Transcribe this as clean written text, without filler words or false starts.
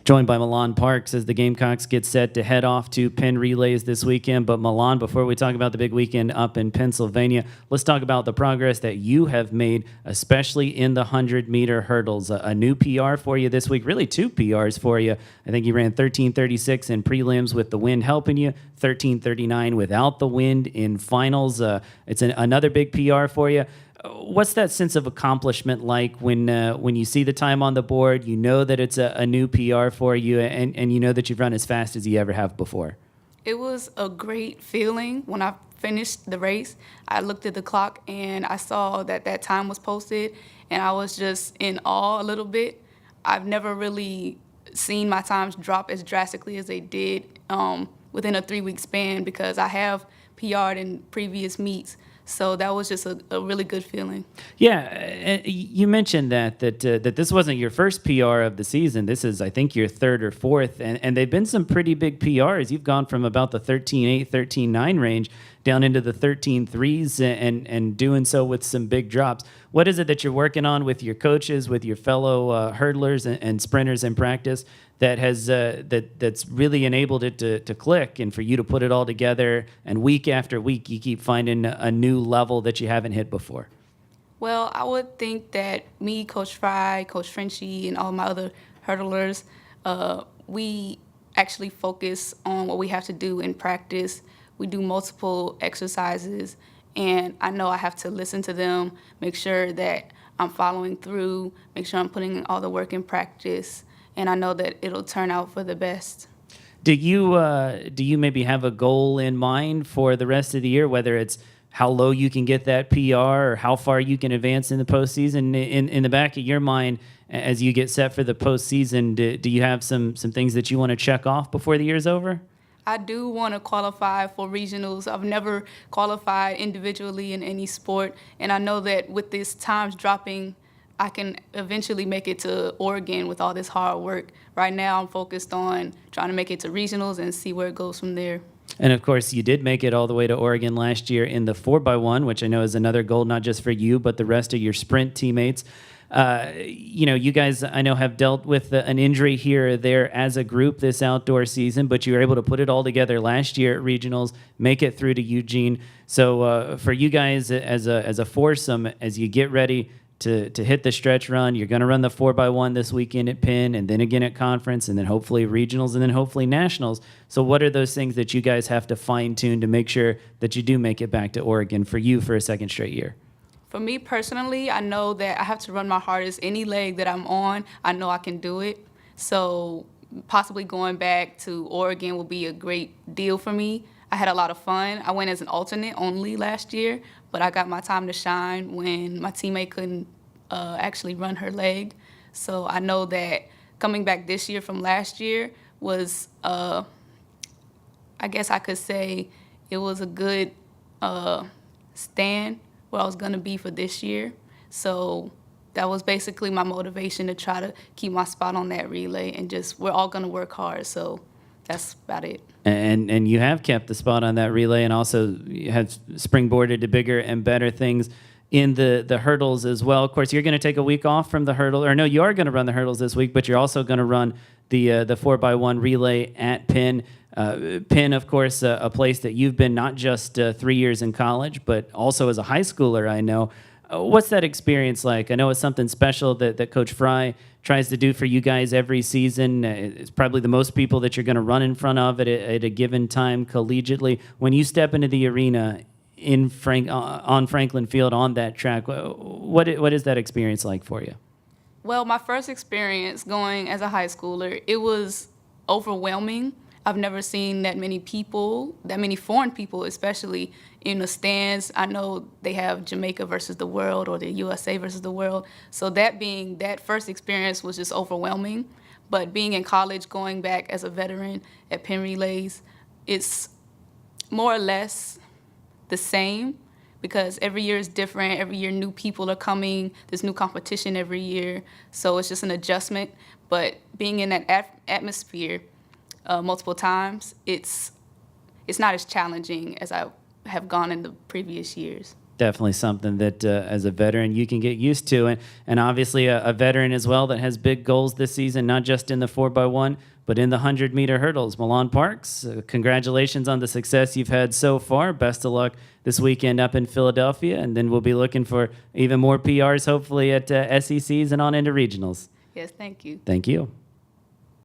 Joined by Milan Parks as the Gamecocks get set to head off to Penn Relays this weekend. But Milan, before we talk about the big weekend up in Pennsylvania, let's talk about the progress that you have made, especially in the 100-meter hurdles. A new PR for you this week, really two PRs for you. I think you ran 13:36 in prelims with the wind helping you, 13:39 without the wind in finals. It's another big PR for you. What's that sense of accomplishment like when you see the time on the board, you know that it's a new PR for you, and you know that you've run as fast as you ever have before? It was a great feeling when I finished the race. I looked at the clock and I saw that time was posted, and I was just in awe a little bit. I've never really seen my times drop as drastically as they did within a 3-week span, because I have PR'd in previous meets. So that was just a really good feeling. Yeah, you mentioned that this wasn't your first PR of the season. This is, I think, your third or fourth, and they've been some pretty big PRs. You've gone from about the 13.8, 13.9 range down into the 13.3s and doing so with some big drops. What is it that you're working on with your coaches, with your fellow hurdlers and sprinters in practice that has that's really enabled it to click and for you to put it all together, and week after week you keep finding a new level that you haven't hit before? Well, I would think that me, Coach Fry, Coach Frenchie, and all my other hurdlers, we actually focus on what we have to do in practice. We do multiple exercises, and I know I have to listen to them, make sure that I'm following through, make sure I'm putting in all the work in practice, and I know that it'll turn out for the best. Do you maybe have a goal in mind for the rest of the year, whether it's how low you can get that PR or how far you can advance in the postseason? In the back of your mind, as you get set for the postseason, do you have some things that you want to check off before the year's over? I do want to qualify for regionals. I've never qualified individually in any sport, and I know that with this times dropping, I can eventually make it to Oregon with all this hard work. Right now, I'm focused on trying to make it to regionals and see where it goes from there. And of course, you did make it all the way to Oregon last year in the 4x1, which I know is another goal, not just for you, but the rest of your sprint teammates. You guys, I know, have dealt with an injury here or there as a group this outdoor season, but you were able to put it all together last year at regionals, make it through to Eugene. So for you guys as a foursome, as you get ready to hit the stretch run, you're going to run the 4x1 this weekend at Penn, and then again at conference, and then hopefully regionals, and then hopefully nationals. So what are those things that you guys have to fine-tune to make sure that you do make it back to Oregon for you for a second straight year? For me personally, I know that I have to run my hardest. Any leg that I'm on, I know I can do it. So possibly going back to Oregon will be a great deal for me. I had a lot of fun. I went as an alternate only last year, but I got my time to shine when my teammate couldn't actually run her leg. So I know that coming back this year from last year was, I guess I could say, it was a good stand where I was going to be for this year. So that was basically my motivation, to try to keep my spot on that relay, and just we're all going to work hard. So that's about it. And you have kept the spot on that relay, and also you have springboarded to bigger and better things in the hurdles as well. Of course, you're going to take a week off from the hurdle, or no, you are going to run the hurdles this week, but you're also going to run the 4x1 relay at Penn. Penn, of course, a place that you've been not just 3 years in college, but also as a high schooler, I know. What's that experience like? I know it's something special that Coach Fry tries to do for you guys every season. It's probably the most people that you're going to run in front of at a given time collegiately. When you step into the arena on Franklin Field on that track, what is that experience like for you? Well, my first experience going as a high schooler, it was overwhelming. I've never seen that many people, that many foreign people especially, in the stands. I know they have Jamaica versus the world, or the USA versus the world. So that first experience was just overwhelming. But being in college, going back as a veteran at Penn Relays, it's more or less the same, because every year is different. Every year new people are coming. There's new competition every year. So it's just an adjustment. But being in that atmosphere multiple times, it's not as challenging as I have gone in the previous years. Definitely something that, as a veteran, you can get used to, and obviously a veteran as well that has big goals this season, not just in the 4x1, but in the 100-meter hurdles. Milan Parks, congratulations on the success you've had so far. Best of luck this weekend up in Philadelphia, and then we'll be looking for even more PRs, hopefully at SECs and on into regionals. Yes, thank you. Thank you.